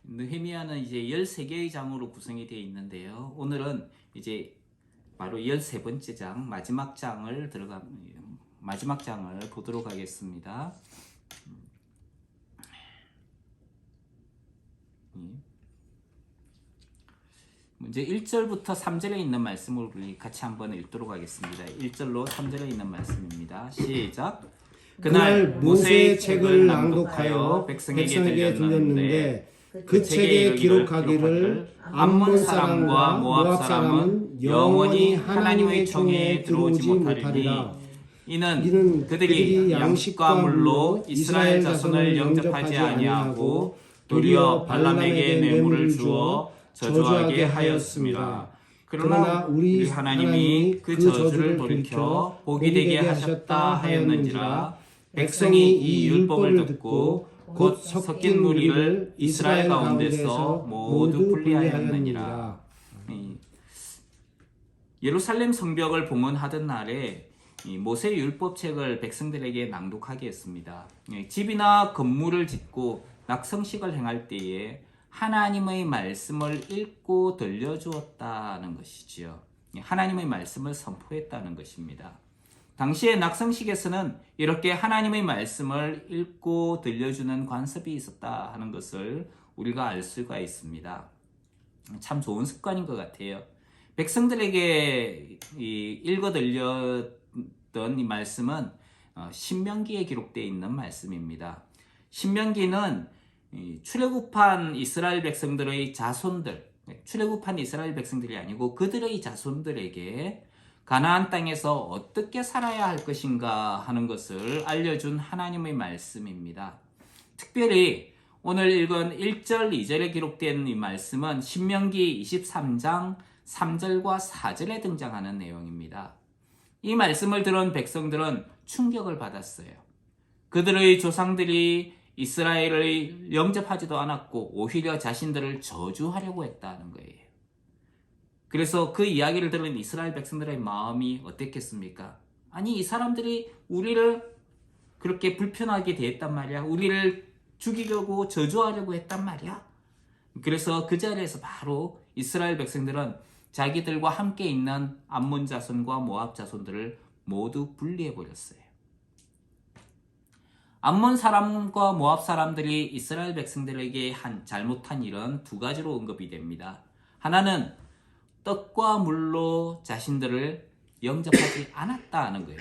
느헤미야는 이제 13개의 장으로 구성이 되어 있는데요. 오늘은 이제 바로 13번째 장, 마지막 장을 보도록 하겠습니다. 이제 1절부터 3절에 있는 말씀을 우리 같이 한번 읽도록 하겠습니다. 1절로 3절에 있는 말씀입니다. 시작. 그날 모세의 책을 낭독하여 백성에게 들렸는데 그 책에 기록하기를 암몬 사람과 모압 사람은 영원히 하나님의 총에 들어오지 못하리라. 이는 그들이 양식과 물로 이스라엘 자손을 영접하지 아니하고 도리어 발람에게 뇌물을 주어 저주하게 하였습니다. 그러나 우리 하나님이 그 저주를 돌이켜 복이 되게 하셨다 하였는지라. 백성이 이 율법을 듣고 곧 섞인 무리를 이스라엘 가운데서 모두 분리하였느니라. 예루살렘 성벽을 봉헌하던 날에 모세 율법책을 백성들에게 낭독하게 했습니다. 집이나 건물을 짓고 낙성식을 행할 때에 하나님의 말씀을 읽고 들려주었다는 것이지요. 하나님의 말씀을 선포했다는 것입니다. 당시에 낙성식에서는 이렇게 하나님의 말씀을 읽고 들려주는 관습이 있었다 하는 것을 우리가 알 수가 있습니다. 참 좋은 습관인 것 같아요. 백성들에게 읽어 들렸던 이 말씀은 신명기에 기록되어 있는 말씀입니다. 신명기는 출애굽한 이스라엘 백성들의 자손들, 출애굽한 이스라엘 백성들이 아니고 그들의 자손들에게 가나안 땅에서 어떻게 살아야 할 것인가 하는 것을 알려준 하나님의 말씀입니다. 특별히 오늘 읽은 1절, 2절에 기록된 이 말씀은 신명기 23장 3절과 4절에 등장하는 내용입니다. 이 말씀을 들은 백성들은 충격을 받았어요. 그들의 조상들이 이스라엘을 영접하지도 않았고 오히려 자신들을 저주하려고 했다는 거예요. 그래서 그 이야기를 들은 이스라엘 백성들의 마음이 어땠겠습니까? 아니, 이 사람들이 우리를 그렇게 불편하게 대했단 말이야. 우리를 죽이려고 저주하려고 했단 말이야. 그래서 그 자리에서 바로 이스라엘 백성들은 자기들과 함께 있는 암몬 자손과 모압 자손들을 모두 분리해 버렸어요. 암몬 사람과 모압 사람들이 이스라엘 백성들에게 잘못한 일은 두 가지로 언급이 됩니다. 하나는 떡과 물로 자신들을 영접하지 않았다는 거예요.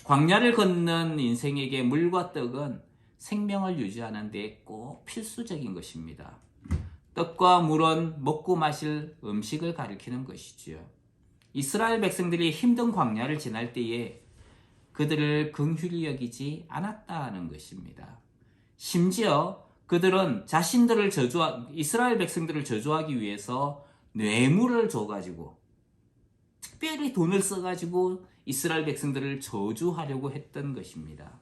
광야를 걷는 인생에게 물과 떡은 생명을 유지하는 데 꼭 필수적인 것입니다. 떡과 물은 먹고 마실 음식을 가리키는 것이지요. 이스라엘 백성들이 힘든 광야를 지날 때에 그들을 긍휼히 여기지 않았다는 것입니다. 심지어 그들은 이스라엘 백성들을 저주하기 위해서 뇌물을 줘가지고 특별히 돈을 써가지고 이스라엘 백성들을 저주하려고 했던 것입니다.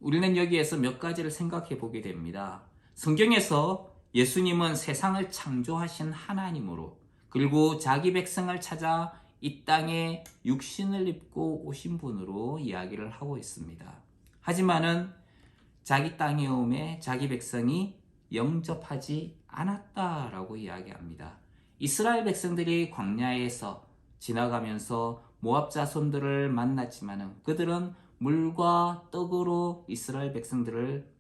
우리는 여기에서 몇 가지를 생각해 보게 됩니다. 성경에서 예수님은 세상을 창조하신 하나님으로 그리고 자기 백성을 찾아 이 땅에 육신을 입고 오신 분으로 이야기를 하고 있습니다. 하지만은 자기 땅에 오매 자기 백성이 영접하지 않았다라고 이야기합니다. 이스라엘 백성들이 광야에서 지나가면서 모압 자손들을 만났지만은 그들은 물과 떡으로 이스라엘 백성들을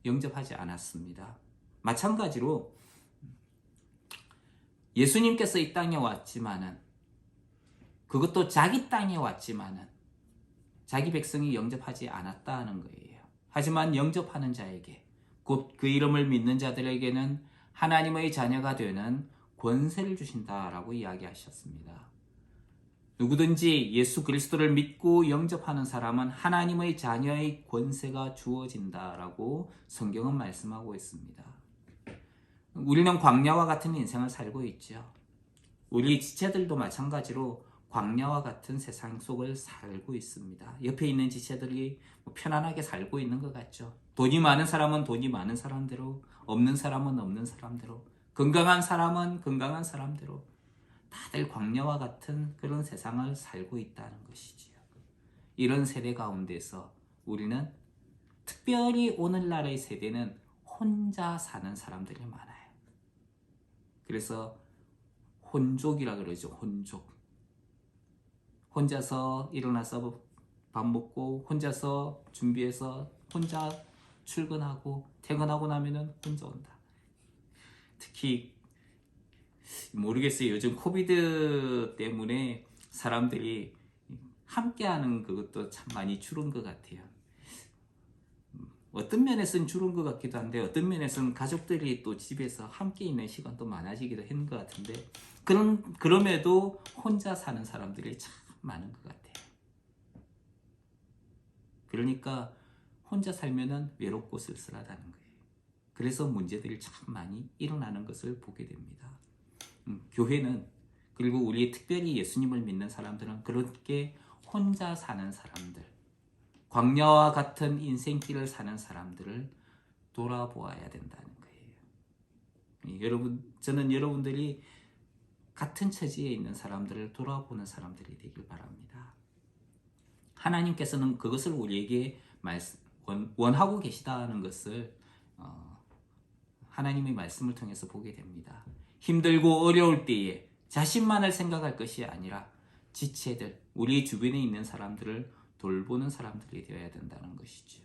영접하지 않았습니다. 마찬가지로 예수님께서 이 땅에 왔지만은 그것도 자기 땅에 왔지만은 자기 백성이 영접하지 않았다는 거예요. 하지만 영접하는 자에게 곧 그 이름을 믿는 자들에게는 하나님의 자녀가 되는 권세를 주신다라고 이야기하셨습니다. 누구든지 예수 그리스도를 믿고 영접하는 사람은 하나님의 자녀의 권세가 주어진다라고 성경은 말씀하고 있습니다. 우리는 광야와 같은 인생을 살고 있죠. 우리 지체들도 마찬가지로 광야와 같은 세상 속을 살고 있습니다. 옆에 있는 지체들이 편안하게 살고 있는 것 같죠. 돈이 많은 사람은 돈이 많은 사람대로, 없는 사람은 없는 사람대로, 건강한 사람은 건강한 사람대로 다들 광야와 같은 그런 세상을 살고 있다는 것이지요. 이런 세대 가운데서 우리는 특별히 오늘날의 세대는 혼자 사는 사람들이 많아요. 그래서 혼족이라 그러죠. 혼족. 혼자서 일어나서 밥 먹고 혼자서 준비해서 혼자 출근하고 퇴근하고 나면은 혼자 온다. 특히 모르겠어요. 요즘 코비드 때문에 사람들이 함께하는 그것도 참 많이 줄은 것 같아요. 어떤 면에서는 줄은 것 같기도 한데 어떤 면에서는 가족들이 또 집에서 함께 있는 시간도 많아지기도 했는 것 같은데 그럼에도 혼자 사는 사람들이 참 많은 것 같아요. 그러니까 혼자 살면은 외롭고 쓸쓸하다는 거예요. 그래서 문제들이 참 많이 일어나는 것을 보게 됩니다. 교회는 그리고 우리 특별히 예수님을 믿는 사람들은 그렇게 혼자 사는 사람들, 광야와 같은 인생길을 사는 사람들을 돌아보아야 된다는 거예요. 저는 여러분들이 같은 처지에 있는 사람들을 돌아보는 사람들이 되길 바랍니다. 하나님께서는 그것을 우리에게 원하고 계시다는 것을 하나님의 말씀을 통해서 보게 됩니다. 힘들고 어려울 때에 자신만을 생각할 것이 아니라 지체들, 우리 주변에 있는 사람들을 돌보는 사람들이 되어야 된다는 것이죠.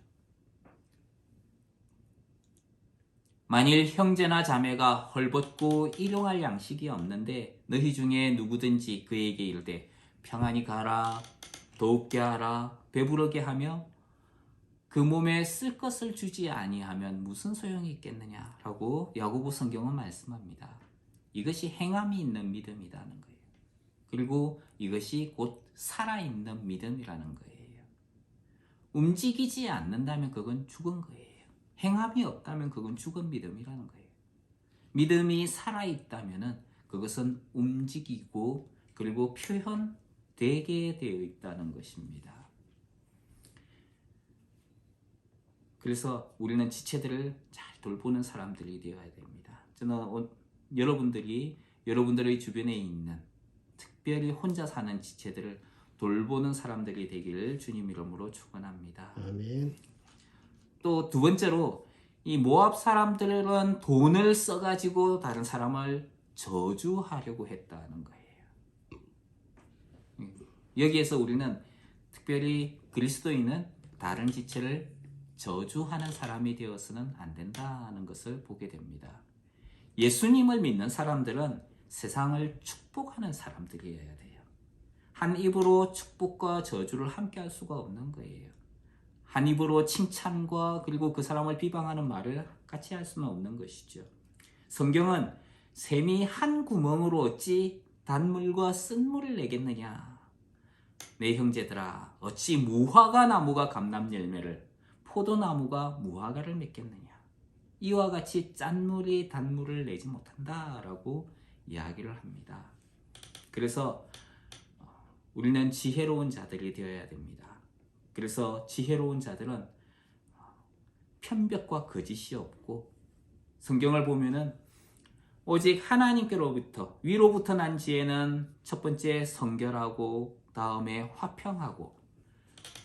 만일 형제나 자매가 헐벗고 일용할 양식이 없는데 너희 중에 누구든지 그에게 이르되 평안히 가라, 더욱게 하라, 배부르게 하며 그 몸에 쓸 것을 주지 아니하면 무슨 소용이 있겠느냐라고 야고보 성경은 말씀합니다. 이것이 행함이 있는 믿음이라는 거예요. 그리고 이것이 곧 살아있는 믿음이라는 거예요. 움직이지 않는다면 그건 죽은 거예요. 행함이 없다면 그건 죽은 믿음이라는 거예요. 믿음이 살아있다면 그것은 움직이고 그리고 표현되게 되어 있다는 것입니다. 그래서 우리는 지체들을 잘 돌보는 사람들이 되어야 됩니다. 저는 여러분들의 주변에 있는 특별히 혼자 사는 지체들을 돌보는 사람들이 되기를 주님 이름으로 축원합니다. 아멘. 또 두 번째로 이 모압 사람들은 돈을 써가지고 다른 사람을 저주하려고 했다는 거예요. 여기에서 우리는 특별히 그리스도인은 다른 지체를 저주하는 사람이 되어서는 안 된다는 것을 보게 됩니다. 예수님을 믿는 사람들은 세상을 축복하는 사람들이어야 돼요. 한 입으로 축복과 저주를 함께 할 수가 없는 거예요. 한 입으로 칭찬과 그리고 그 사람을 비방하는 말을 같이 할 수는 없는 것이죠. 성경은 샘이 한 구멍으로 어찌 단물과 쓴물을 내겠느냐. 내 형제들아 어찌 무화과 나무가 감람 열매를 포도나무가 무화과를 맺겠느냐. 이와 같이 짠물이 단물을 내지 못한다라고 이야기를 합니다. 그래서 우리는 지혜로운 자들이 되어야 됩니다. 그래서 지혜로운 자들은 편벽과 거짓이 없고 성경을 보면은 오직 하나님께로부터 위로부터 난 지혜는 첫 번째 성결하고 다음에 화평하고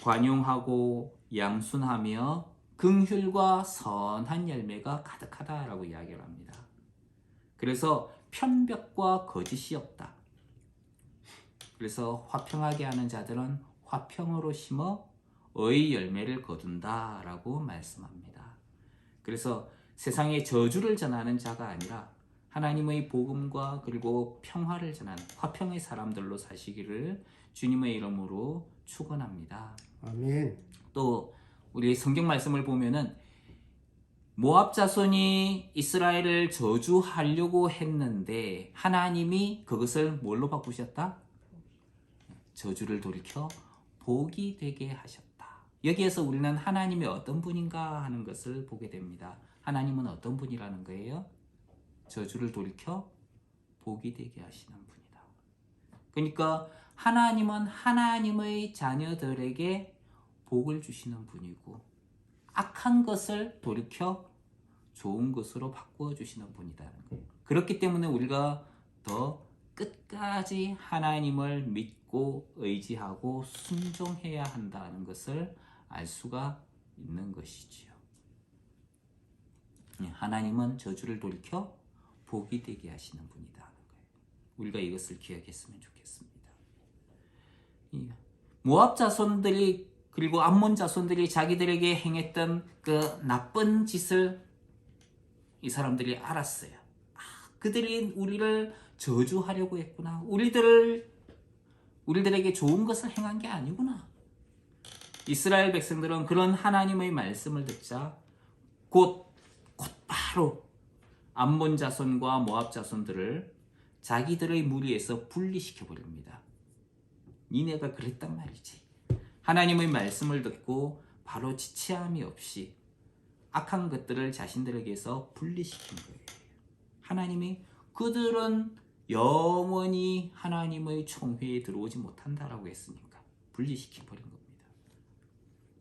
관용하고 양순하며 긍휼과 선한 열매가 가득하다라고 이야기를 합니다. 그래서 편벽과 거짓이 없다. 그래서 화평하게 하는 자들은 화평으로 심어 의의 열매를 거둔다라고 말씀합니다. 그래서 세상에 저주를 전하는 자가 아니라 하나님의 복음과 그리고 평화를 전하는 화평의 사람들로 사시기를 주님의 이름으로 축원합니다. 아멘. 또 우리 성경 말씀을 보면은 모압 자손이 이스라엘을 저주하려고 했는데 하나님이 그것을 뭘로 바꾸셨다? 저주를 돌이켜 복이 되게 하셨다. 여기에서 우리는 하나님이 어떤 분인가 하는 것을 보게 됩니다. 하나님은 어떤 분이라는 거예요? 저주를 돌이켜 복이 되게 하시는 분이다. 그러니까 하나님은 하나님의 자녀들에게 복을 주시는 분이고 악한 것을 돌이켜 좋은 것으로 바꾸어 주시는 분이라는 거예요. 그렇기 때문에 우리가 더 끝까지 하나님을 믿고 의지하고 순종해야 한다는 것을 알 수가 있는 것이지요. 하나님은 저주를 돌이켜 복이 되게 하시는 분이다 하는 거예요. 우리가 이것을 기억했으면 좋겠습니다. 모압 자손들이 그리고 암몬 자손들이 자기들에게 행했던 그 나쁜 짓을 이 사람들이 알았어요. 그들이 우리를 저주하려고 했구나. 우리들에게 좋은 것을 행한 게 아니구나. 이스라엘 백성들은 그런 하나님의 말씀을 듣자 곧바로 암몬 자손과 모압 자손들을 자기들의 무리에서 분리시켜 버립니다. 니네가 그랬단 말이지. 하나님의 말씀을 듣고 바로 지체함이 없이 악한 것들을 자신들에게서 분리시킨 거예요. 하나님이 그들은 영원히 하나님의 총회에 들어오지 못한다라고 했으니까 분리시켜 버린 겁니다.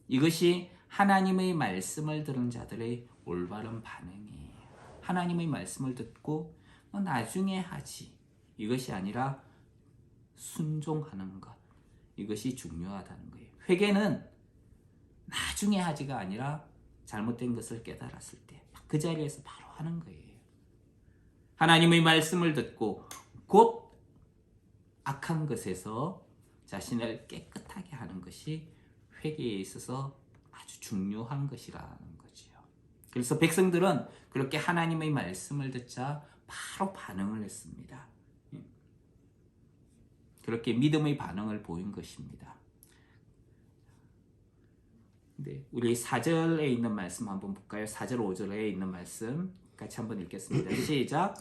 이것이 하나님의 말씀을 들은 자들의 올바른 반응이에요. 하나님의 말씀을 듣고 나중에 하지. 이것이 아니라 순종하는 것. 이것이 중요하다는 거예요. 회개는 나중에 하지가 아니라 잘못된 것을 깨달았을 때 그 자리에서 바로 하는 거예요. 하나님의 말씀을 듣고 곧 악한 것에서 자신을 깨끗하게 하는 것이 회개에 있어서 아주 중요한 것이라는 거지요. 그래서 백성들은 그렇게 하나님의 말씀을 듣자 바로 반응을 했습니다. 그렇게 믿음의 반응을 보인 것입니다. 네, 우리 4절에 있는 말씀 한번 볼까요? 4절 5절에 있는 말씀 같이 한번 읽겠습니다. 시작.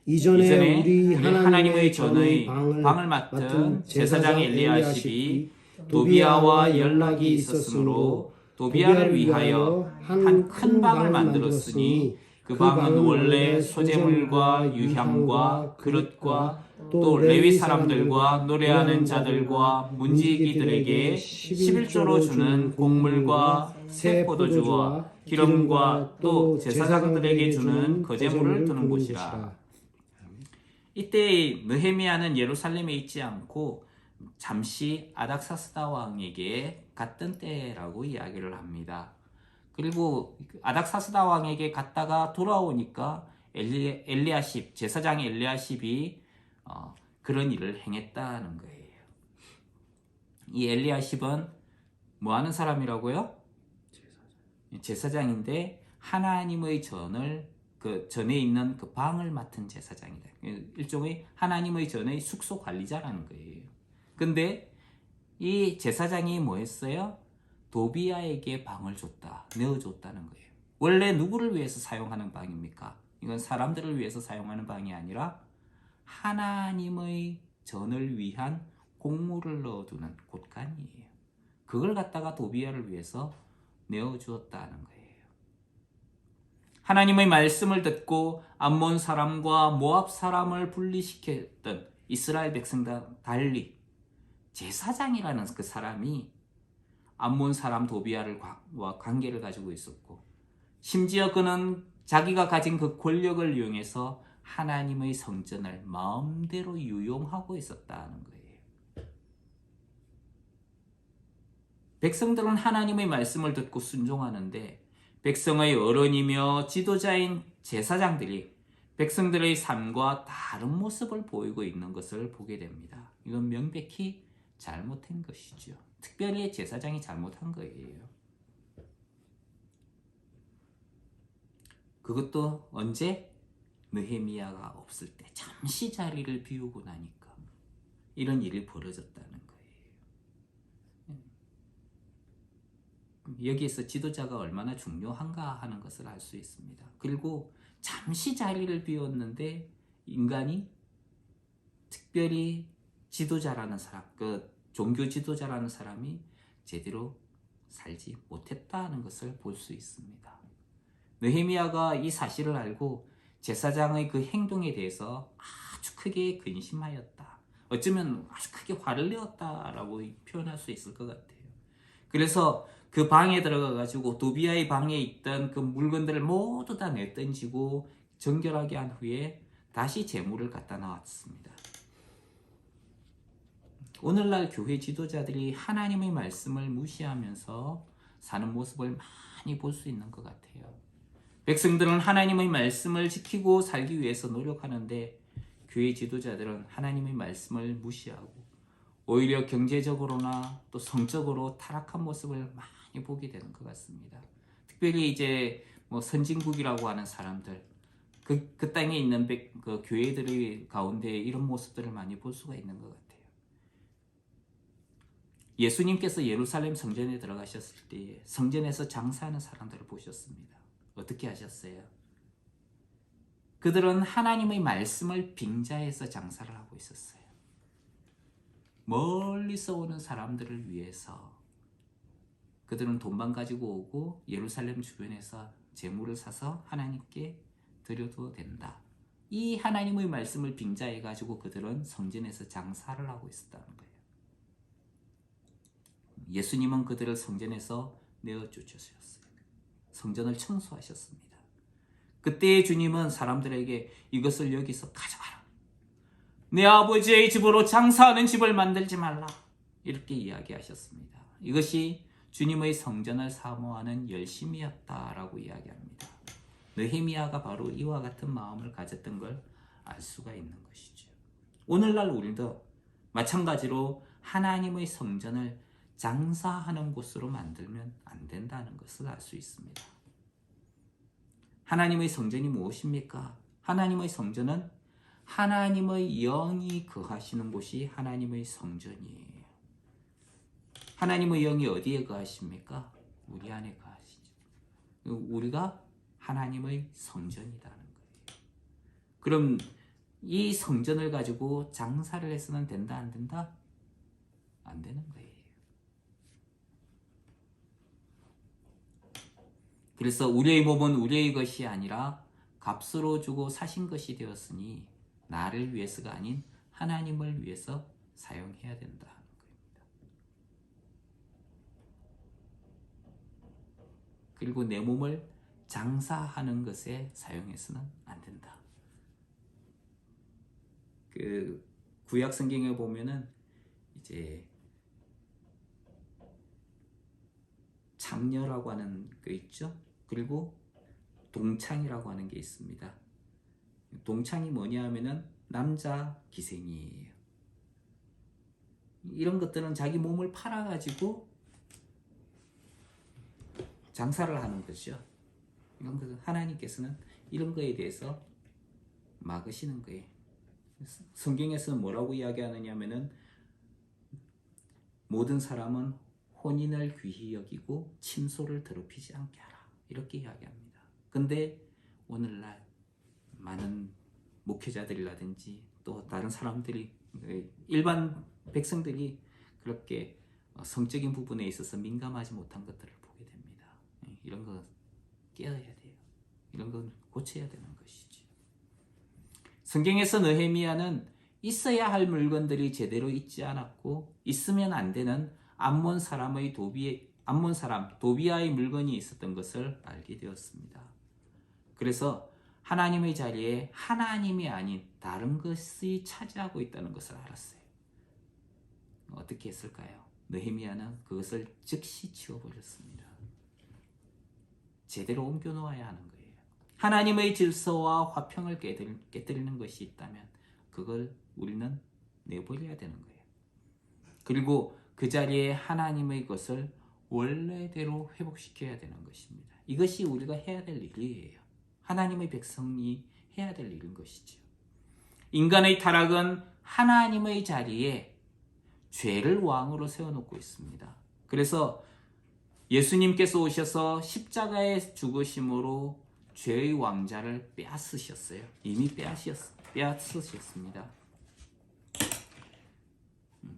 이전에 우리 하나님의 전의 방을 맡은 제사장 엘리야십이 도비야와 연락이 있었으므로 도비야를 위하여 한 큰 방을 만들었으니 그 방은 원래 소재물과 유향과 그릇과 또 레위 사람들과 노래하는 자들과 문지기들에게 11조로 주는 곡물과 새 포도주와 기름과 또 제사장들에게 주는 거제물을 두는 곳이라. 이때 느헤미야는 예루살렘에 있지 않고 잠시 아닥사스다 왕에게 갔던 때라고 이야기를 합니다. 그리고 아닥사스다 왕에게 갔다가 돌아오니까 엘리야십, 제사장 엘리야십이 그런 일을 행했다는 거예요. 이 엘리야십은 뭐 하는 사람이라고요? 제사장인데 하나님의 전을 그 전에 있는 그 방을 맡은 제사장이다. 일종의 하나님의 전의 숙소 관리자라는 거예요. 근데 이 제사장이 뭐 했어요? 도비야에게 방을 내어줬다는 거예요. 원래 누구를 위해서 사용하는 방입니까? 이건 사람들을 위해서 사용하는 방이 아니라 하나님의 전을 위한 곡물을 넣어두는 곳간이에요. 그걸 갖다가 도비야를 위해서 내어주었다는 거예요. 하나님의 말씀을 듣고 암몬 사람과 모압 사람을 분리시켰던 이스라엘 백성과 달리 제사장이라는 그 사람이 암몬 사람 도비야와 관계를 가지고 있었고, 심지어 그는 자기가 가진 그 권력을 이용해서 하나님의 성전을 마음대로 유용하고 있었다는 거예요. 백성들은 하나님의 말씀을 듣고 순종하는데 백성의 어른이며 지도자인 제사장들이 백성들의 삶과 다른 모습을 보이고 있는 것을 보게 됩니다. 이건 명백히 잘못한 것이죠. 특별히 제사장이 잘못한 거예요. 그것도 언제? 느헤미야가 없을 때 잠시 자리를 비우고 나니까 이런 일이 벌어졌다는 거예요. 여기에서 지도자가 얼마나 중요한가 하는 것을 알 수 있습니다. 그리고 잠시 자리를 비웠는데 인간이 특별히 지도자라는 사람, 그 종교 지도자라는 사람이 제대로 살지 못했다는 것을 볼 수 있습니다. 느헤미야가 이 사실을 알고 제사장의 그 행동에 대해서 아주 크게 근심하였다. 어쩌면 아주 크게 화를 내었다라고 표현할 수 있을 것 같아요. 그래서 그 방에 들어가가지고 도비야의 방에 있던 그 물건들을 모두 다 내던지고 정결하게 한 후에 다시 제물을 갖다 놨습니다. 오늘날 교회 지도자들이 하나님의 말씀을 무시하면서 사는 모습을 많이 볼 수 있는 것 같아요. 백성들은 하나님의 말씀을 지키고 살기 위해서 노력하는데 교회 지도자들은 하나님의 말씀을 무시하고 오히려 경제적으로나 또 성적으로 타락한 모습을 많이 보게 되는 것 같습니다. 특별히 이제 뭐 선진국이라고 하는 사람들, 그 땅에 있는 그 교회들의 가운데 이런 모습들을 많이 볼 수가 있는 것 같아요. 예수님께서 예루살렘 성전에 들어가셨을 때 성전에서 장사하는 사람들을 보셨습니다. 어떻게 하셨어요? 그들은 하나님의 말씀을 빙자해서 장사를 하고 있었어요. 멀리서 오는 사람들을 위해서 그들은 돈만 가지고 오고 예루살렘 주변에서 재물을 사서 하나님께 드려도 된다. 이 하나님의 말씀을 빙자해 가지고 그들은 성전에서 장사를 하고 있었다는 거예요. 예수님은 그들을 성전에서 내어 쫓으셨어요. 성전을 청소하셨습니다. 그때 주님은 사람들에게 이것을 여기서 가져가라. 내 아버지의 집으로 장사하는 집을 만들지 말라. 이렇게 이야기하셨습니다. 이것이 주님의 성전을 사모하는 열심이었다라고 이야기합니다. 느헤미야가 바로 이와 같은 마음을 가졌던 걸 알 수가 있는 것이죠. 오늘날 우리도 마찬가지로 하나님의 성전을 장사하는 곳으로 만들면 안 된다는 것을 알 수 있습니다. 하나님의 성전이 무엇입니까? 하나님의 성전은 하나님의 영이 거하시는 곳이 하나님의 성전이에요. 하나님의 영이 어디에 거하십니까? 우리 안에 거하시죠. 우리가 하나님의 성전이라는 거예요. 그럼 이 성전을 가지고 장사를 해서는 된다, 안 된다? 안 되는 거예요. 그래서 우리의 몸은 우리의 것이 아니라 값으로 주고 사신 것이 되었으니 나를 위해서가 아닌 하나님을 위해서 사용해야 된다. 그리고 내 몸을 장사하는 것에 사용해서는 안 된다. 그 구약 성경에 보면은 이제 창녀라고 하는 거 있죠. 그리고 동창이라고 하는 게 있습니다. 동창이 뭐냐 하면은 남자 기생이에요. 이런 것들은 자기 몸을 팔아가지고 장사를 하는 거죠. 이런 것은 하나님께서는 이런 거에 대해서 막으시는 거예요. 성경에서는 뭐라고 이야기하느냐 하면은 모든 사람은 혼인을 귀히 여기고 침소를 더럽히지 않게 하라. 이렇게 이야기합니다. 근데 오늘날 많은 목회자들이라든지 또 다른 사람들이 일반 백성들이 그렇게 성적인 부분에 있어서 민감하지 못한 것들을 보게 됩니다. 이런 거 깨어야 돼요. 이런 건 고쳐야 되는 것이지. 성경에서 느헤미야는 있어야 할 물건들이 제대로 있지 않았고 있으면 안 되는 암몬 사람 도비아의 물건이 있었던 것을 알게 되었습니다. 그래서 하나님의 자리에 하나님이 아닌 다른 것이 차지하고 있다는 것을 알았어요. 어떻게 했을까요? 느헤미야는 그것을 즉시 치워버렸습니다. 제대로 옮겨 놓아야 하는 거예요. 하나님의 질서와 화평을 깨뜨리는 것이 있다면 그걸 우리는 내버려야 되는 거예요. 그리고 그 자리에 하나님의 것을 원래대로 회복시켜야 되는 것입니다. 이것이 우리가 해야 될 일이에요. 하나님의 백성이 해야 될 일인 것이죠. 인간의 타락은 하나님의 자리에 죄를 왕으로 세워놓고 있습니다. 그래서 예수님께서 오셔서 십자가에 죽으심으로 죄의 왕자를 빼앗으셨어요. 이미 빼앗으셨습니다.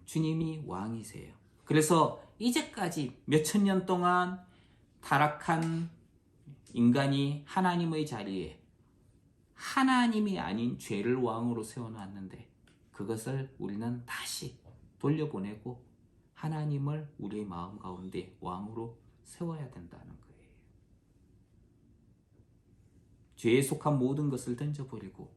주님이 왕이세요. 그래서 이제까지 몇천 년 동안 타락한 인간이 하나님의 자리에 하나님이 아닌 죄를 왕으로 세워놨는데 그것을 우리는 다시 돌려보내고 하나님을 우리의 마음 가운데 왕으로 세워야 된다는 거예요. 죄에 속한 모든 것을 던져버리고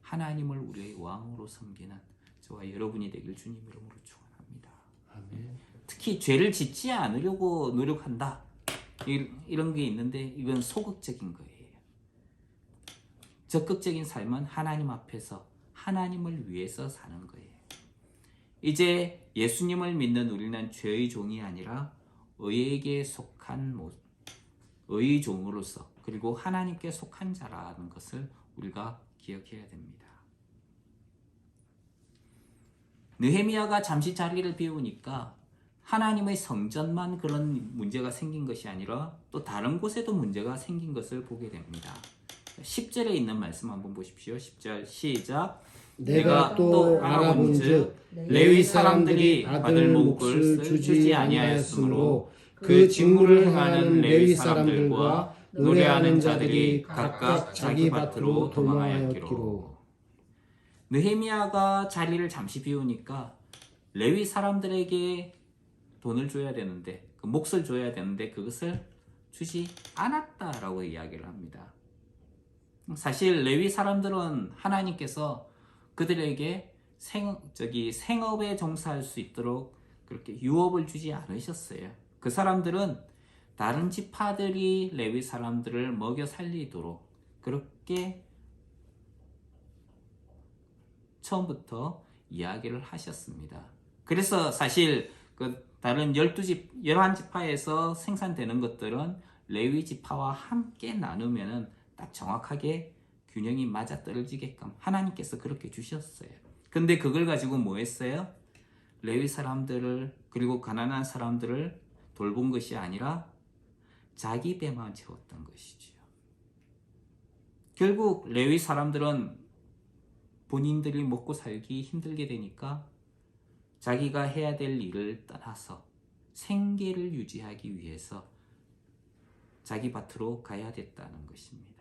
하나님을 우리의 왕으로 섬기는 저와 여러분이 되길 주님 이름으로 축원합니다. 아멘. 특히 죄를 짓지 않으려고 노력한다. 이런 게 있는데 이건 소극적인 거예요. 적극적인 삶은 하나님 앞에서 하나님을 위해서 사는 거예요. 이제 예수님을 믿는 우리는 죄의 종이 아니라 의에게 속한 의의 종으로서 그리고 하나님께 속한 자라는 것을 우리가 기억해야 됩니다. 느헤미야가 잠시 자리를 비우니까 하나님의 성전만 그런 문제가 생긴 것이 아니라 또 다른 곳에도 문제가 생긴 것을 보게 됩니다. 10절에 있는 말씀 한번 보십시오. 10절 시작. 내가 또 알아본즉 레위 사람들이 받을 몫을 주지 아니하였으므로 그 직무를 행하는 레위 사람들과 노래하는 자들이 각각 자기 밭으로 도망하였기로. 느헤미야가 자리를 잠시 비우니까 레위 사람들에게 돈을 줘야 되는데 그 몫을 줘야 되는데 그것을 주지 않았다라고 이야기를 합니다. 사실 레위 사람들은 하나님께서 그들에게 생업에 종사할 수 있도록 그렇게 유업을 주지 않으셨어요. 그 사람들은 다른 지파들이 레위 사람들을 먹여 살리도록 그렇게 처음부터 이야기를 하셨습니다. 그래서 사실 그 다른 11지파에서 생산되는 것들은 레위 지파와 함께 나누면은 딱 정확하게 균형이 맞아떨어지게끔 하나님께서 그렇게 주셨어요. 근데 그걸 가지고 뭐 했어요? 레위 사람들을 그리고 가난한 사람들을 돌본 것이 아니라 자기 배만 채웠던 것이죠. 결국 레위 사람들은 본인들이 먹고 살기 힘들게 되니까 자기가 해야 될 일을 떠나서 생계를 유지하기 위해서 자기 밭으로 가야 됐다는 것입니다.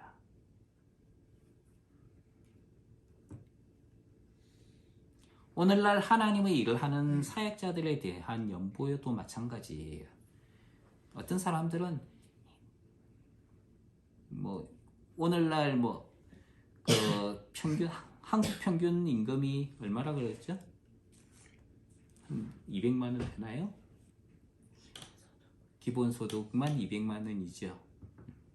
오늘날 하나님의 일을 하는 사역자들에 대한 연보여도 마찬가지예요. 어떤 사람들은 오늘날 한국 평균 임금이 얼마라 그랬죠? 한 200만 원 되나요? 기본소득만 200만 원이죠.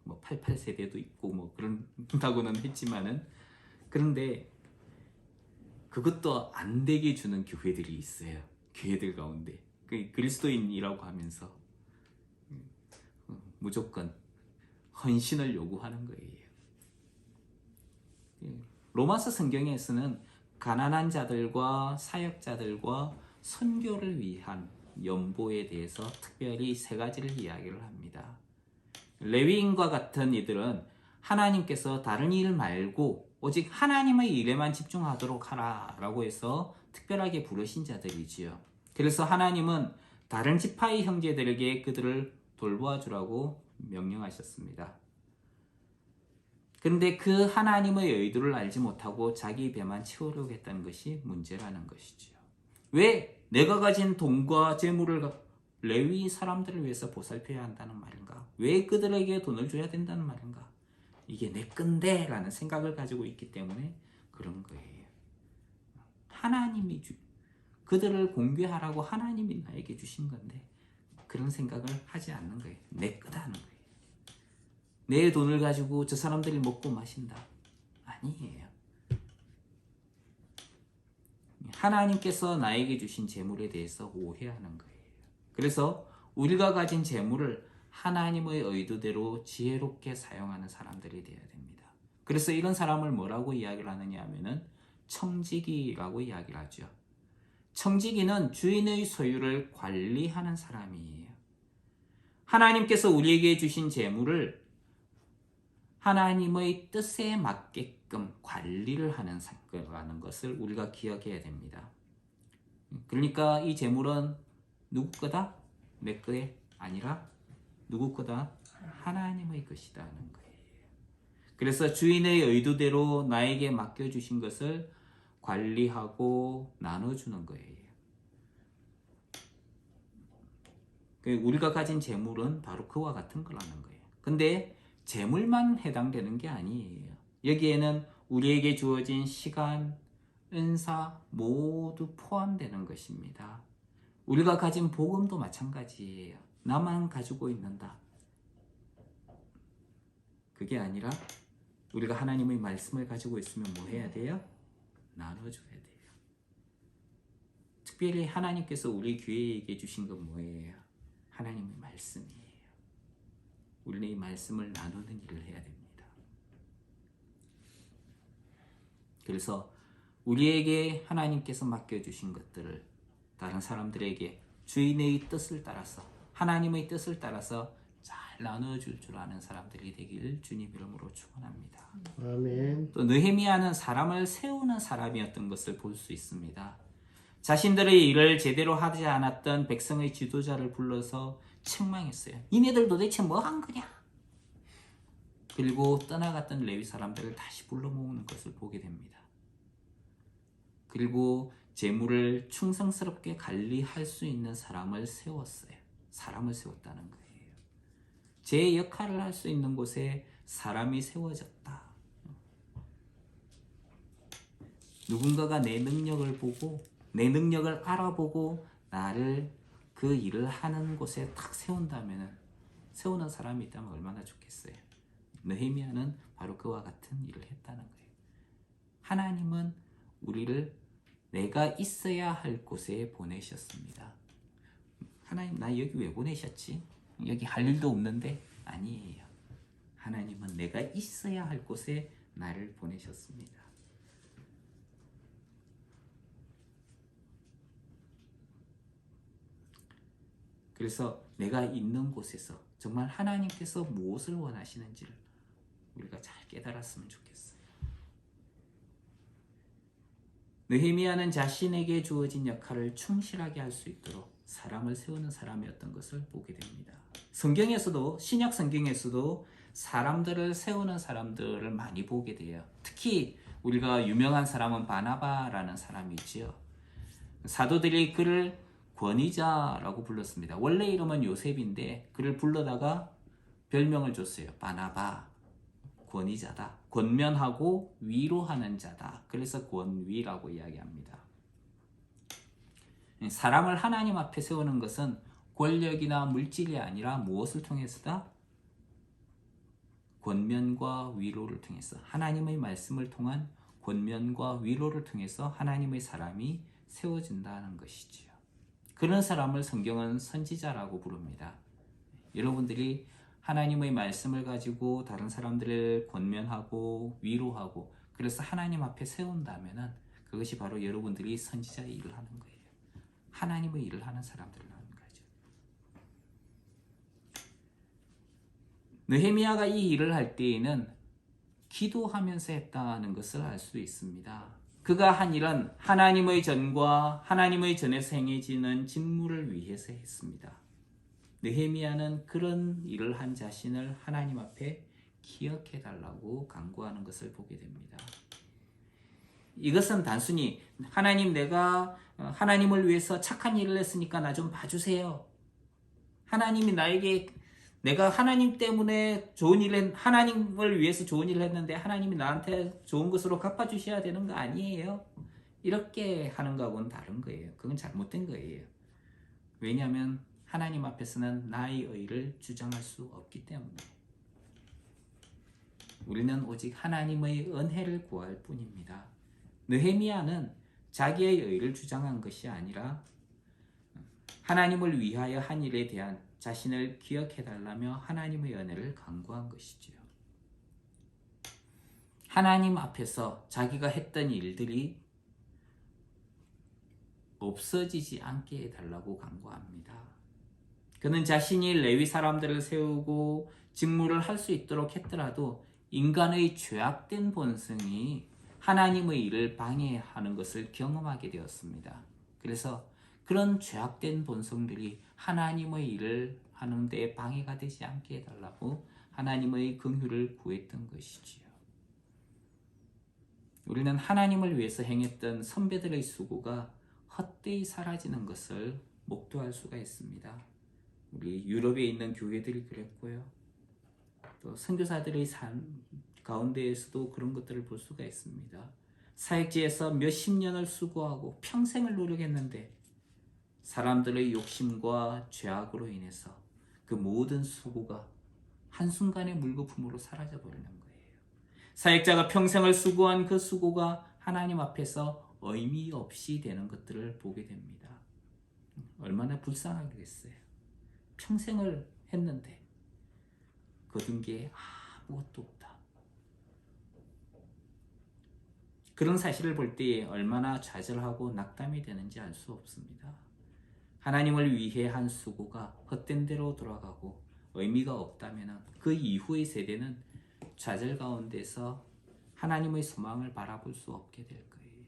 88세대도 있고 그런다고는 했지만은 그런데 그것도 안 되게 주는 교회들이 있어요. 교회들 가운데 그리스도인이라고 하면서 무조건 헌신을 요구하는 거예요. 로마서 성경에서는 가난한 자들과 사역자들과 선교를 위한 연보에 대해서 특별히 세 가지를 이야기를 합니다. 레위인과 같은 이들은 하나님께서 다른 일 말고 오직 하나님의 일에만 집중하도록 하라라고 해서 특별하게 부르신 자들이지요. 그래서 하나님은 다른 지파의 형제들에게 그들을 돌보아 주라고 명령하셨습니다. 그런데 그 하나님의 의도를 알지 못하고 자기 배만 채우려고 했다는 것이 문제라는 것이죠. 왜 내가 가진 돈과 재물을 레위 사람들을 위해서 보살펴야 한다는 말인가? 왜 그들에게 돈을 줘야 된다는 말인가? 이게 내 건데 라는 생각을 가지고 있기 때문에 그런 거예요. 하나님이 그들을 공개하라고 하나님이 나에게 주신 건데 그런 생각을 하지 않는 거예요. 내 거다 하는 거예요. 내 돈을 가지고 저 사람들이 먹고 마신다. 아니에요. 하나님께서 나에게 주신 재물에 대해서 오해하는 거예요. 그래서 우리가 가진 재물을 하나님의 의도대로 지혜롭게 사용하는 사람들이 되어야 됩니다. 그래서 이런 사람을 뭐라고 이야기를 하느냐 하면은 청지기라고 이야기를 하죠. 청지기는 주인의 소유를 관리하는 사람이에요. 하나님께서 우리에게 주신 재물을 하나님의 뜻에 맞게끔 관리를 하는 사건이라는 것을 우리가 기억해야 됩니다. 그러니까 이 재물은 누구 거다? 내 거에 아니라 누구 거다? 하나님의 것이라는 거예요. 그래서 주인의 의도대로 나에게 맡겨주신 것을 관리하고 나눠주는 거예요. 우리가 가진 재물은 바로 그와 같은 거라는 거예요. 근데 재물만 해당되는 게 아니에요. 여기에는 우리에게 주어진 시간, 은사 모두 포함되는 것입니다. 우리가 가진 복음도 마찬가지예요. 나만 가지고 있는다. 그게 아니라 우리가 하나님의 말씀을 가지고 있으면 뭐 해야 돼요? 나눠줘야 돼요. 특별히 하나님께서 우리 교회에게 주신 건 뭐예요? 하나님의 말씀이에요. 우리는 이 말씀을 나누는 일을 해야 됩니다. 그래서 우리에게 하나님께서 맡겨주신 것들을 다른 사람들에게 주인의 뜻을 따라서, 하나님의 뜻을 따라서 잘 나눠줄 줄 아는 사람들이 되길 주님 이름으로 축원합니다. 아멘. 또 느헤미야는 사람을 세우는 사람이었던 것을 볼 수 있습니다. 자신들의 일을 제대로 하지 않았던 백성의 지도자를 불러서 책망했어요. 니네들 도대체 뭐 한 거냐? 그리고 떠나갔던 레위 사람들을 다시 불러 모으는 것을 보게 됩니다. 그리고 재물을 충성스럽게 관리할 수 있는 사람을 세웠어요. 사람을 세웠다는 거예요. 제 역할을 할 수 있는 곳에 사람이 세워졌다. 누군가가 내 능력을 보고, 내 능력을 알아보고 나를 그 일을 하는 곳에 딱 세운다면, 세우는 사람이 있다면 얼마나 좋겠어요. 느헤미야는 바로 그와 같은 일을 했다는 거예요. 하나님은 우리를 내가 있어야 할 곳에 보내셨습니다. 하나님, 나 여기 왜 보내셨지? 여기 할 일도 없는데? 아니에요. 하나님은 내가 있어야 할 곳에 나를 보내셨습니다. 그래서 내가 있는 곳에서 정말 하나님께서 무엇을 원하시는지를 우리가 잘 깨달았으면 좋겠어요. 느헤미야는 자신에게 주어진 역할을 충실하게 할 수 있도록 사람을 세우는 사람이었던 것을 보게 됩니다. 성경에서도, 신약 성경에서도 사람들을 세우는 사람들을 많이 보게 돼요. 특히 우리가 유명한 사람은 바나바라는 사람이 있지요. 사도들이 그를 권위자라고 불렀습니다. 원래 이름은 요셉인데 그를 불러다가 별명을 줬어요. 바나바, 권위자다. 권면하고 위로하는 자다. 그래서 권위라고 이야기합니다. 사람을 하나님 앞에 세우는 것은 권력이나 물질이 아니라 무엇을 통해서다? 권면과 위로를 통해서, 하나님의 말씀을 통한 권면과 위로를 통해서 하나님의 사람이 세워진다는 것이지요. 그런 사람을 성경은 선지자라고 부릅니다. 여러분들이 하나님의 말씀을 가지고 다른 사람들을 권면하고 위로하고 그래서 하나님 앞에 세운다면 그것이 바로 여러분들이 선지자의 일을 하는 거예요. 하나님의 일을 하는 사람들을 하는 거죠. 느헤미야가 이 일을 할 때에는 기도하면서 했다는 것을 알 수 있습니다. 그가 한 일은 하나님의 전과 하나님의 전에서 행해지는 직무를 위해서 했습니다. 느헤미야는 그런 일을 한 자신을 하나님 앞에 기억해 달라고 간구하는 것을 보게 됩니다. 이것은 단순히 하나님, 내가 하나님을 위해서 착한 일을 했으니까 나 좀 봐주세요. 하나님이 나에게, 내가 하나님 때문에 좋은 일을, 하나님을 위해서 좋은 일을 했는데 하나님이 나한테 좋은 것으로 갚아주셔야 되는 거 아니에요? 이렇게 하는 거하고는 다른 거예요. 그건 잘못된 거예요. 왜냐하면 하나님 앞에서는 나의 의를 주장할 수 없기 때문에. 우리는 오직 하나님의 은혜를 구할 뿐입니다. 느헤미야는 자기의 의를 주장한 것이 아니라 하나님을 위하여 한 일에 대한 자신을 기억해달라며 하나님의 은혜를 간구한 것이지요. 하나님 앞에서 자기가 했던 일들이 없어지지 않게 해달라고 간구합니다. 그는 자신이 레위 사람들을 세우고 직무를 할 수 있도록 했더라도 인간의 죄악된 본성이 하나님의 일을 방해하는 것을 경험하게 되었습니다. 그래서 그런 죄악된 본성들이 하나님의 일을 하는 데 방해가 되지 않게 해달라고 하나님의 긍휼을 구했던 것이지요. 우리는 하나님을 위해서 행했던 선배들의 수고가 헛되이 사라지는 것을 목도할 수가 있습니다. 우리 유럽에 있는 교회들이 그랬고요. 또 선교사들의 삶 가운데에서도 그런 것들을 볼 수가 있습니다. 사역지에서 몇십 년을 수고하고 평생을 노력했는데 사람들의 욕심과 죄악으로 인해서 그 모든 수고가 한순간에 물거품으로 사라져 버리는 거예요. 사역자가 평생을 수고한 그 수고가 하나님 앞에서 의미 없이 되는 것들을 보게 됩니다. 얼마나 불쌍하겠어요. 평생을 했는데 거둔 게 아무것도 없다. 그런 사실을 볼 때에 얼마나 좌절하고 낙담이 되는지 알 수 없습니다. 하나님을 위해 한 수고가 헛된 대로 돌아가고 의미가 없다면 그 이후의 세대는 좌절 가운데서 하나님의 소망을 바라볼 수 없게 될 거예요.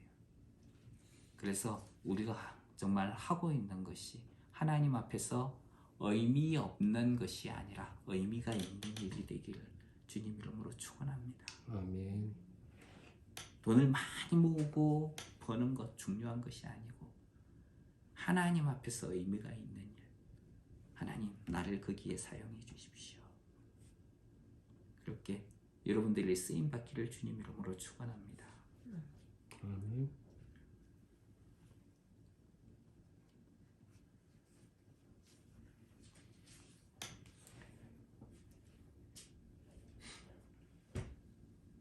그래서 우리가 정말 하고 있는 것이 하나님 앞에서 의미 없는 것이 아니라 의미가 있는 일이 되기를 주님 이름으로 축원합니다. 아멘. 돈을 많이 모으고 버는 것 중요한 것이 아니고 하나님 앞에서 의미가 있는 일, 하나님 나를 거기에 사용해 주십시오. 그렇게 여러분들이 쓰임 받기를 주님 이름으로 축원합니다. 아멘.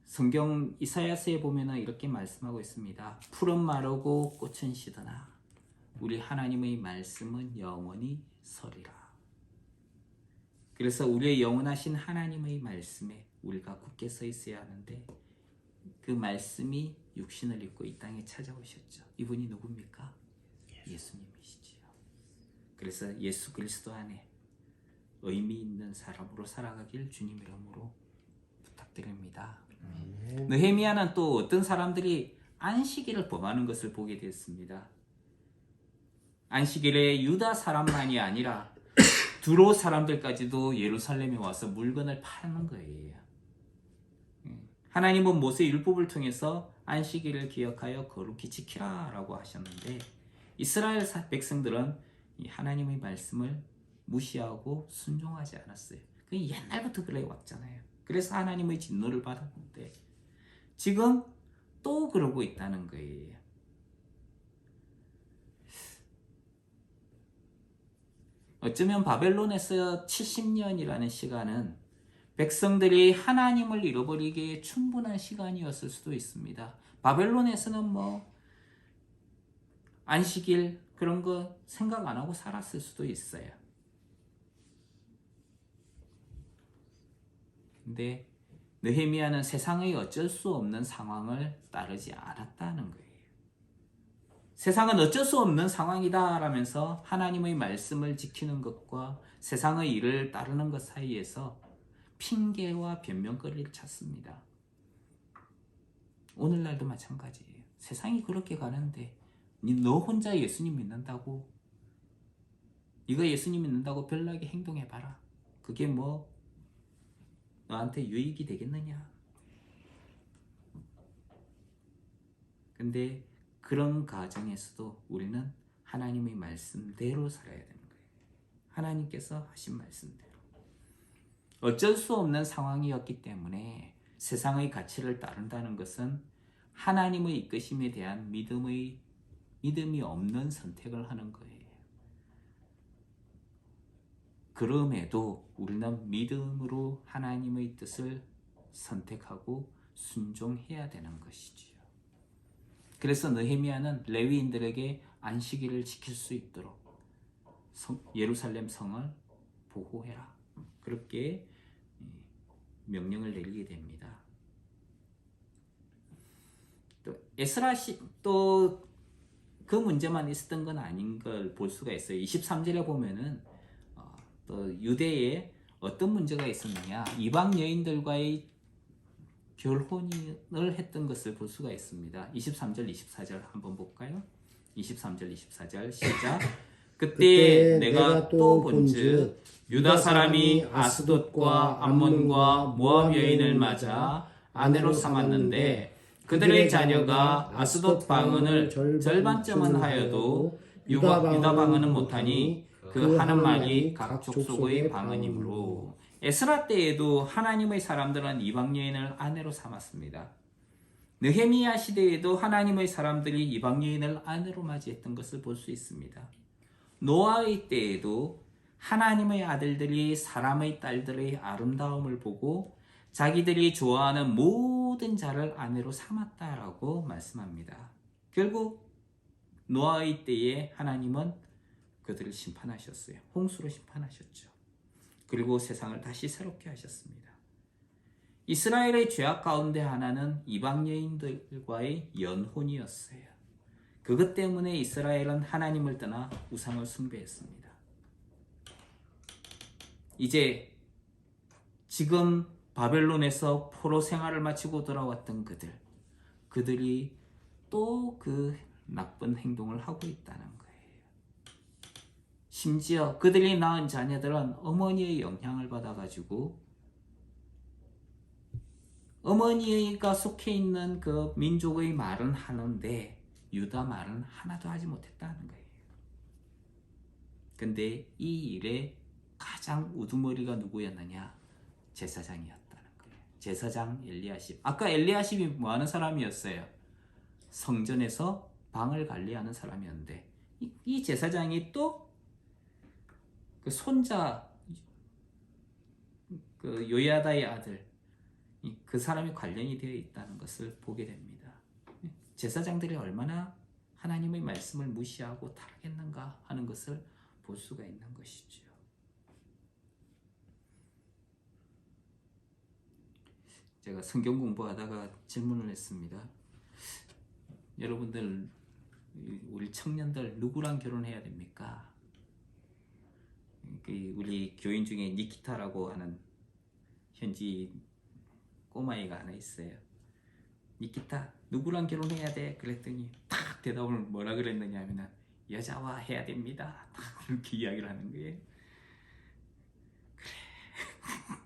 성경 이사야서에 보면 이렇게 말씀하고 있습니다. 풀은 마르고 꽃은 시드나 우리 하나님의 말씀은 영원히 서리라. 그래서 우리의 영원하신 하나님의 말씀에 우리가 굳게 서 있어야 하는데 그 말씀이 육신을 입고 이 땅에 찾아오셨죠. 이분이 누굽니까? 예수님이시지요. 그래서 예수 그리스도 안에 의미 있는 사람으로 살아가길 주님 이름으로 부탁드립니다. 느헤미야는 또 어떤 사람들이 안식일을 범하는 것을 보게 됐습니다. 안식일에 유다 사람만이 아니라 두로 사람들까지도 예루살렘에 와서 물건을 파는 거예요. 하나님은 모세 율법을 통해서 안식일을 기억하여 거룩히 지키라라고 하셨는데 이스라엘 백성들은 하나님의 말씀을 무시하고 순종하지 않았어요. 그 옛날부터 그래 왔잖아요. 그래서 하나님의 진노를 받았는데 지금 또 그러고 있다는 거예요. 어쩌면 바벨론에서 70년이라는 시간은 백성들이 하나님을 잃어버리기에 충분한 시간이었을 수도 있습니다. 바벨론에서는 안식일 그런 거 생각 안 하고 살았을 수도 있어요. 근데 느헤미야는 세상의 어쩔 수 없는 상황을 따르지 않았다는 거예요. 세상은 어쩔 수 없는 상황이다 라면서 하나님의 말씀을 지키는 것과 세상의 일을 따르는 것 사이에서 핑계와 변명거리를 찾습니다. 오늘날도 마찬가지예요. 세상이 그렇게 가는데 너 혼자 예수님 믿는다고 네가 예수님 믿는다고 별나게 행동해봐라. 그게 너한테 유익이 되겠느냐? 근데 그런 과정에서도 우리는 하나님의 말씀대로 살아야 되는 거예요. 하나님께서 하신 말씀대로. 어쩔 수 없는 상황이었기 때문에 세상의 가치를 따른다는 것은 하나님의 이끄심에 대한 믿음이 없는 선택을 하는 거예요. 그럼에도 우리는 믿음으로 하나님의 뜻을 선택하고 순종해야 되는 것이지요. 그래서 느헤미야는 레위인들에게 안식일을 지킬 수 있도록 예루살렘 성을 보호해라. 그렇게 명령을 내리게 됩니다. 또 에스라시 또 그 문제만 있었던 건 아닌 걸 볼 수가 있어요. 23절에 보면은 또 유대에 어떤 문제가 있었느냐, 이방 여인들과의 결혼을 했던 것을 볼 수가 있습니다. 23절 24절 한번 볼까요? 23절 24절 시작. 그때 내가 또 본즉 유다 사람이 아스돗과 암몬과 모압 여인을 맞아 아내로 삼았는데 그들의 자녀가 아스돗 방언을 절반쯤은 하여도 유다 방언은 못하니 그 하는 말이 각 족속의 방언이므로. 에스라 때에도 하나님의 사람들은 이방 여인을 아내로 삼았습니다. 느헤미야 시대에도 하나님의 사람들이 이방 여인을 아내로 맞이했던 것을 볼 수 있습니다. 노아의 때에도 하나님의 아들들이 사람의 딸들의 아름다움을 보고 자기들이 좋아하는 모든 자를 아내로 삼았다라고 말씀합니다. 결국 노아의 때에 하나님은 그들을 심판하셨어요. 홍수로 심판하셨죠. 그리고 세상을 다시 새롭게 하셨습니다. 이스라엘의 죄악 가운데 하나는 이방 여인들과의 연혼이었어요. 그것 때문에 이스라엘은 하나님을 떠나 우상을 숭배했습니다. 이제 지금 바벨론에서 포로 생활을 마치고 돌아왔던 그들이 또 그 나쁜 행동을 하고 있다는 거예요. 심지어 그들이 낳은 자녀들은 어머니의 영향을 받아가지고 어머니가 속해 있는 그 민족의 말은 하는데 유다 말은 하나도 하지 못했다는 거예요. 근데 이 일에 가장 우두머리가 누구였느냐? 제사장이었다는 거예요. 제사장 엘리야십. 아까 엘리야십이 뭐 하는 사람이었어요? 성전에서 방을 관리하는 사람이었는데 이 제사장이 또 그 손자 그 요야다의 아들 그 사람이 관련이 되어 있다는 것을 보게 됩니다. 제사장들이 얼마나 하나님의 말씀을 무시하고 타락했는가 하는 것을 볼 수가 있는 것이죠. 제가 성경 공부하다가 질문을 했습니다. 여러분들 우리 청년들 누구랑 결혼해야 됩니까? 우리 교인 중에 니키타라고 하는 현지 꼬마이가 하나 있어요. 니키타 누구랑 결혼해야 돼? 그랬더니 딱 대답을 뭐라 그랬느냐 하면 여자와 해야 됩니다. 그렇게 이야기를 하는 거예요.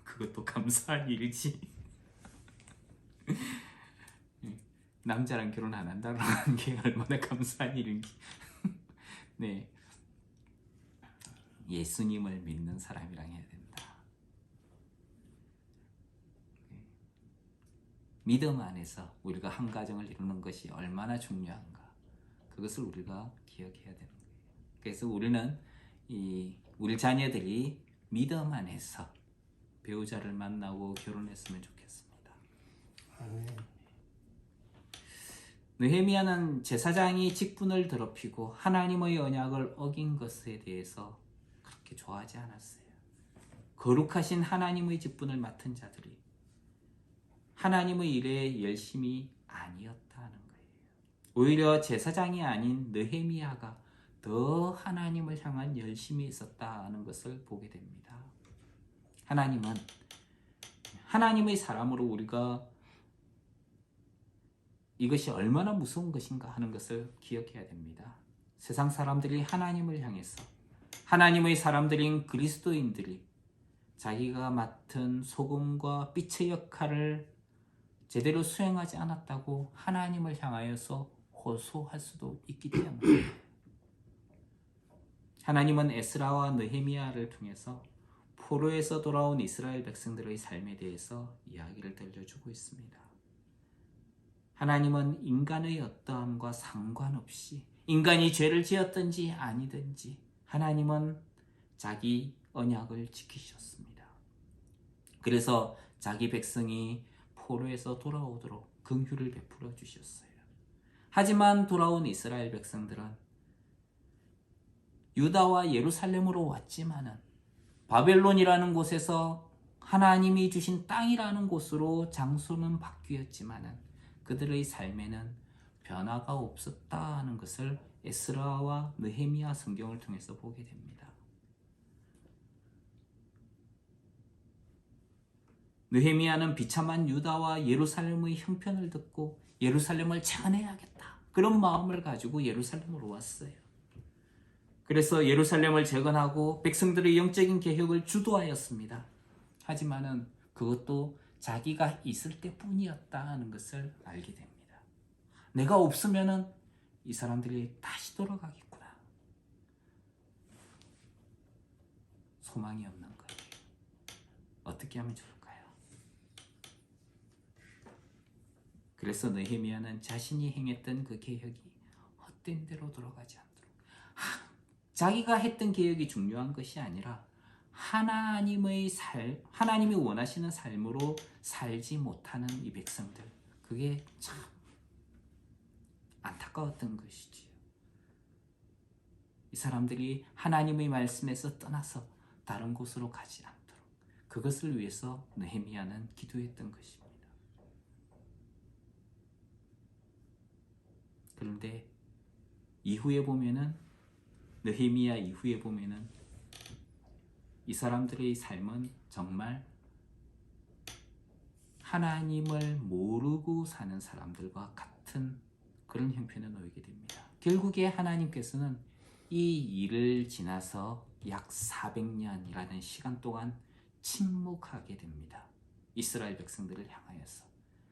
그래 그것도 감사한 일이지. 남자랑 결혼 안 한다는 게 얼마나 감사한 일인지. 네, 예수님을 믿는 사람이랑 해야 된다. 믿음 안에서 우리가 한 가정을 이루는 것이 얼마나 중요한가, 그것을 우리가 기억해야 되는 거예요. 그래서 우리는 우리 자녀들이 믿음 안에서 배우자를 만나고 결혼했으면 좋겠습니다. 아멘. 느헤미야는 제사장이 직분을 더럽히고 하나님의 언약을 어긴 것에 대해서 그렇게 좋아하지 않았어요. 거룩하신 하나님의 직분을 맡은 자들이 하나님의 일에 열심이 아니었다는 거예요. 오히려 제사장이 아닌 느헤미야가 더 하나님을 향한 열심이 있었다는 것을 보게 됩니다. 하나님은 하나님의 사람으로 우리가 이것이 얼마나 무서운 것인가 하는 것을 기억해야 됩니다. 세상 사람들이 하나님을 향해서 하나님의 사람들인 그리스도인들이 자기가 맡은 소금과 빛의 역할을 제대로 수행하지 않았다고 하나님을 향하여서 호소할 수도 있기 때문에 하나님은 에스라와 느헤미야를 통해서 포로에서 돌아온 이스라엘 백성들의 삶에 대해서 이야기를 들려주고 있습니다. 하나님은 인간의 어떠함과 상관없이 인간이 죄를 지었든지 아니든지 하나님은 자기 언약을 지키셨습니다. 그래서 자기 백성이 포로에서 돌아오도록 긍휼을 베풀어 주셨어요. 하지만 돌아온 이스라엘 백성들은 유다와 예루살렘으로 왔지만은 바벨론이라는 곳에서 하나님이 주신 땅이라는 곳으로 장소는 바뀌었지만은 그들의 삶에는 변화가 없었다는 것을 에스라와 느헤미야 성경을 통해서 보게 됩니다. 느헤미야는 비참한 유다와 예루살렘의 형편을 듣고 예루살렘을 재건해야겠다, 그런 마음을 가지고 예루살렘으로 왔어요. 그래서 예루살렘을 재건하고 백성들의 영적인 개혁을 주도하였습니다. 하지만은 그것도 자기가 있을 때뿐이었다는 것을 알게 됩니다. 내가 없으면은 이 사람들이 다시 돌아가겠구나. 소망이 없는 거예요. 어떻게 하면 좋을까요? 그래서 느헤미야는 자신이 행했던 그 개혁이 헛된 대로 돌아가지 않도록 자기가 했던 개혁이 중요한 것이 아니라 하나님이 원하시는 삶으로 살지 못하는 이 백성들, 그게 참 안타까웠던 것이지요. 이 사람들이 하나님의 말씀에서 떠나서 다른 곳으로 가지 않도록 그것을 위해서 느헤미야는 기도했던 것입니다. 그런데 이후에 보면은, 느헤미야 이후에 보면은 이 사람들의 삶은 정말 하나님을 모르고 사는 사람들과 같은 그런 형편에 놓이게 됩니다. 결국에 하나님께서는 이 일을 지나서 약 400년이라는 시간 동안 침묵하게 됩니다. 이스라엘 백성들을 향하여서.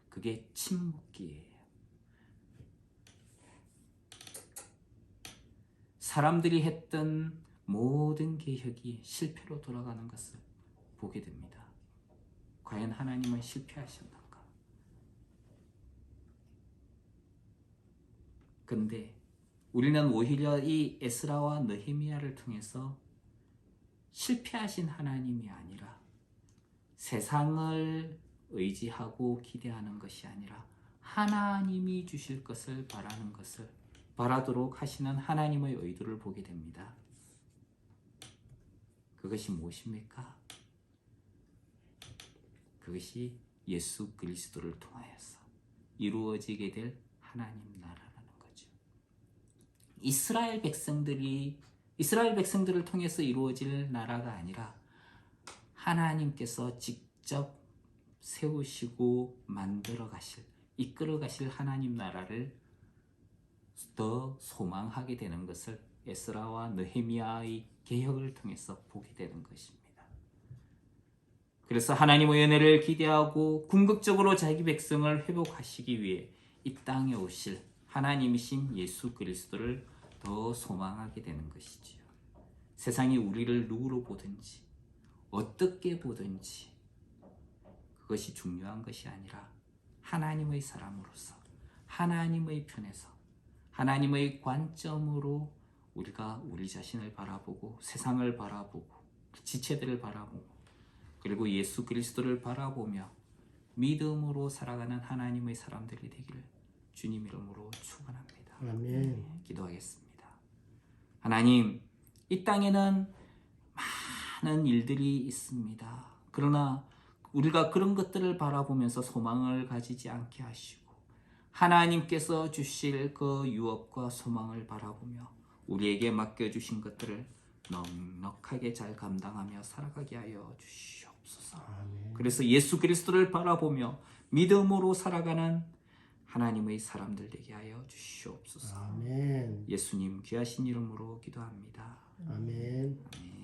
그게 침묵기예요. 사람들이 했던 모든 개혁이 실패로 돌아가는 것을 보게 됩니다. 과연 하나님은 실패하셨는가? 근데 우리는 오히려 이 에스라와 느헤미야를 통해서 실패하신 하나님이 아니라 세상을 의지하고 기대하는 것이 아니라 하나님이 주실 것을 바라도록 하시는 하나님의 의도를 보게 됩니다. 그것이 무엇입니까? 그것이 예수 그리스도를 통하여서 이루어지게 될 하나님 나라라는 거죠. 이스라엘 백성들을 통해서 이루어질 나라가 아니라 하나님께서 직접 세우시고 만들어 가실, 이끌어 가실 하나님 나라를 더 소망하게 되는 것을 에스라와 느헤미야의 개혁을 통해서 보게 되는 것입니다. 그래서 하나님의 은혜를 기대하고 궁극적으로 자기 백성을 회복하시기 위해 이 땅에 오실 하나님이신 예수 그리스도를 더 소망하게 되는 것이지요. 세상이 우리를 누구로 보든지 어떻게 보든지 그것이 중요한 것이 아니라 하나님의 사람으로서 하나님의 편에서 하나님의 관점으로 우리가 우리 자신을 바라보고 세상을 바라보고 지체들을 바라보고 그리고 예수 그리스도를 바라보며 믿음으로 살아가는 하나님의 사람들이 되기를 주님 이름으로 축원합니다. 아멘. 기도하겠습니다. 하나님, 이 땅에는 많은 일들이 있습니다. 그러나 우리가 그런 것들을 바라보면서 소망을 가지지 않게 하시고 하나님께서 주실 그 유업과 소망을 바라보며 우리에게 맡겨주신 것들을 넉넉하게 잘 감당하며 살아가게 하여 주시옵소서. 아멘. 그래서 예수 그리스도를 바라보며 믿음으로 살아가는 하나님의 사람들 되게 하여 주시옵소서. 아멘. 예수님 귀하신 이름으로 기도합니다. 아멘. 아멘.